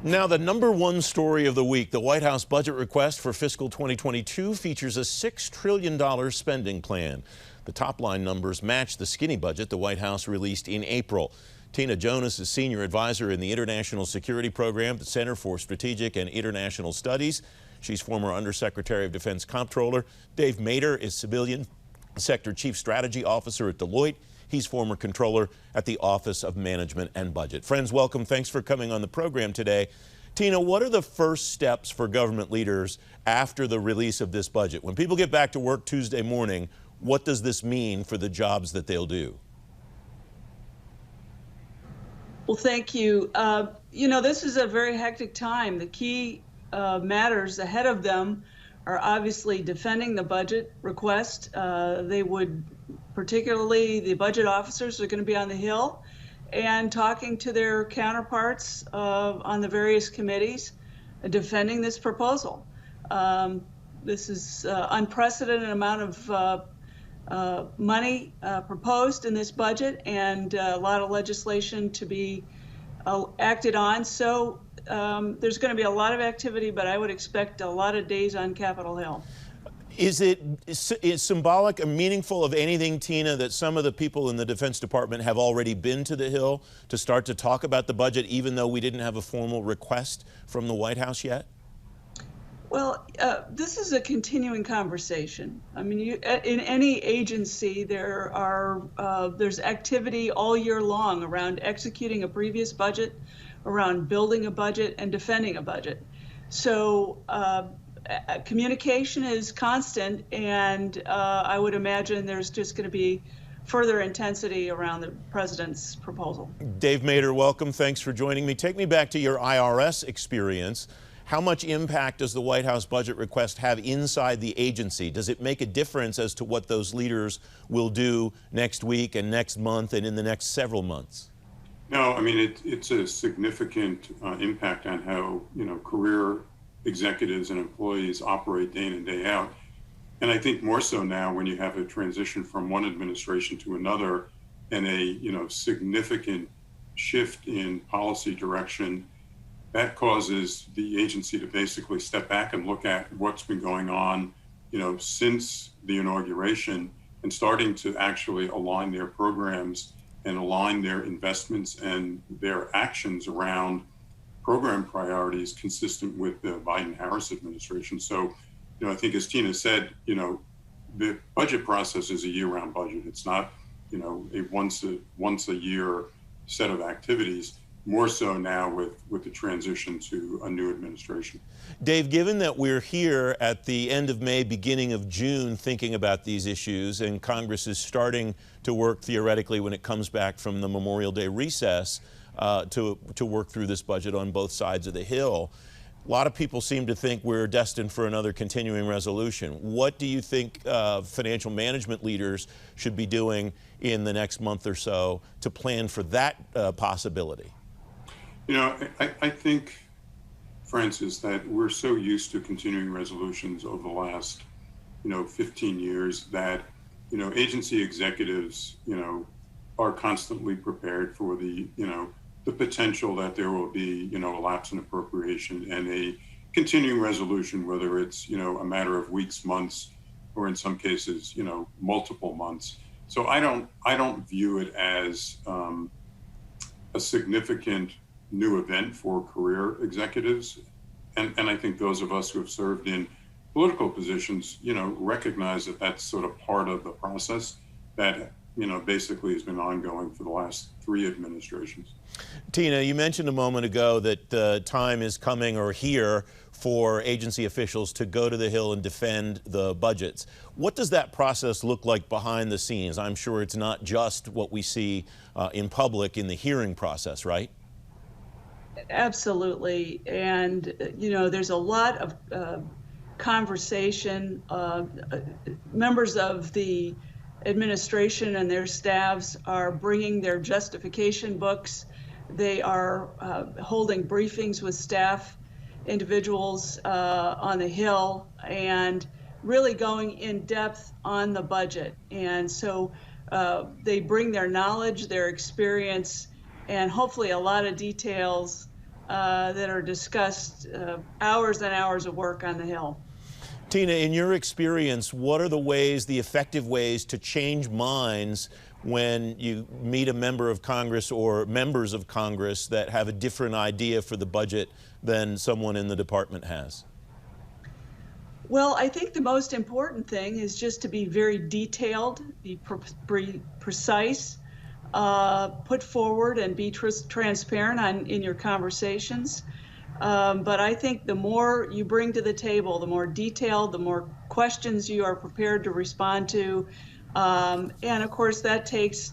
Now, the #1 story of the week, the White House budget request for fiscal 2022 features a $6 trillion spending plan. The top line numbers match the skinny budget the White House released in April. Tina Jonas is senior advisor in the International Security Program at the Center for Strategic and International Studies. She's former Undersecretary of Defense Comptroller. Dave Mader is Civilian Sector Chief Strategy Officer at Deloitte. He's former controller at the Office of Management and Budget. Friends, welcome. Thanks for coming on the program today. Tina, what are the first steps for government leaders after the release of this budget? When people get back to work Tuesday morning, what does this mean for the jobs that they'll do? Well, thank you. This is a very hectic time. The key matters ahead of them are obviously defending the budget request. Particularly the budget officers are going to be on the Hill and talking to their counterparts on the various committees, defending this proposal. This is unprecedented amount of money proposed in this budget, and a lot of legislation to be acted on. So there's going to be a lot of activity, but I would expect a lot of days on Capitol Hill. Is it symbolic or meaningful of anything, Tina, that some of the people in the Defense Department have already been to the Hill to start to talk about the budget, even though we didn't have a formal request from the White House yet? Well, this is a continuing conversation. I mean, in any agency, there's activity all year long around executing a previous budget, around building a budget, and defending a budget. So communication is constant, and I would imagine there's just going to be further intensity around the president's proposal. Dave Mader, welcome. Thanks for joining me. Take me back to your IRS experience. How much impact does the White House budget request have inside the agency? Does it make a difference as to what those leaders will do next week and next month and in the next several months? No, I mean, it's a significant impact on how, career executives and employees operate day in and day out. And I think more so now when you have a transition from one administration to another and a, significant shift in policy direction, that causes the agency to basically step back and look at what's been going on, since the inauguration, and starting to actually align their programs and align their investments and their actions around program priorities consistent with the Biden-Harris administration. So, I think as Tina said, the budget process is a year-round budget. It's not, a once a year set of activities, more so now with the transition to a new administration. Dave, given that we're here at the end of May, beginning of June, thinking about these issues, and Congress is starting to work theoretically when it comes back from the Memorial Day recess to work through this budget on both sides of the Hill, a lot of people seem to think we're destined for another continuing resolution. What do you think financial management leaders should be doing in the next month or so to plan for that possibility? I think, Francis, that we're so used to continuing resolutions over the last, 15 years that, agency executives, are constantly prepared for the potential that there will be, a lapse in appropriation and a continuing resolution, whether it's, a matter of weeks, months, or in some cases, multiple months. So I don't view it as a significant new event for career executives. And I think those of us who have served in political positions, recognize that that's sort of part of the process that, basically has been ongoing for the last 3 administrations. Tina, you mentioned a moment ago that the time is coming or here for agency officials to go to the Hill and defend the budgets. What does that process look like behind the scenes? I'm sure it's not just what we see in public in the hearing process, right? Absolutely. And, there's a lot of conversation. Members of the administration and their staffs are bringing their justification books. They are holding briefings with staff individuals on the Hill and really going in depth on the budget. And so they bring their knowledge, their experience, and hopefully a lot of details that are discussed, hours and hours of work on the Hill. Tina, in your experience, what are the effective ways to change minds when you meet a member of Congress or members of Congress that have a different idea for the budget than someone in the department has? Well, I think the most important thing is just to be very detailed, be precise, put forward and be transparent in your conversations. But I think the more you bring to the table, the more detailed, the more questions you are prepared to respond to. And of course, that takes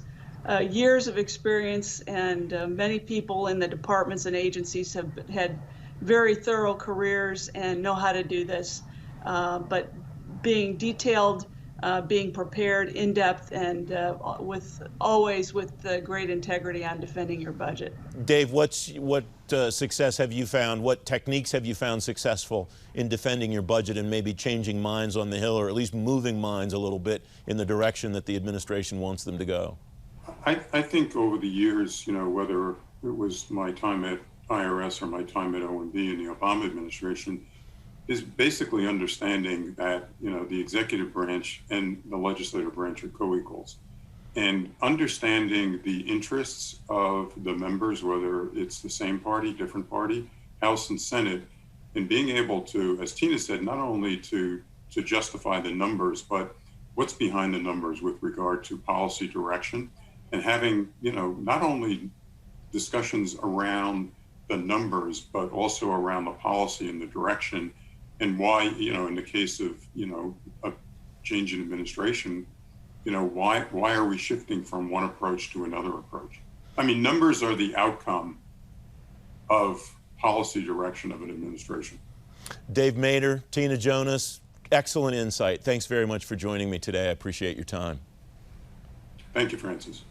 years of experience, and many people in the departments and agencies have had very thorough careers and know how to do this. But being detailed, being prepared, in depth, and always with great integrity on defending your budget. Dave, what success have you found? What techniques have you found successful in defending your budget and maybe changing minds on the Hill, or at least moving minds a little bit in the direction that the administration wants them to go? I think over the years, whether it was my time at IRS or my time at OMB in the Obama administration, is basically understanding that, the executive branch and the legislative branch are co-equals, and understanding the interests of the members, whether it's the same party, different party, House and Senate, and being able to, as Tina said, not only to justify the numbers, but what's behind the numbers with regard to policy direction, and having, not only discussions around the numbers, but also around the policy and the direction, and why, in the case of, a change in administration, why are we shifting from one approach to another approach? I mean, numbers are the outcome of policy direction of an administration. Dave Mader, Tina Jonas, excellent insight. Thanks very much for joining me today. I appreciate your time. Thank you, Francis.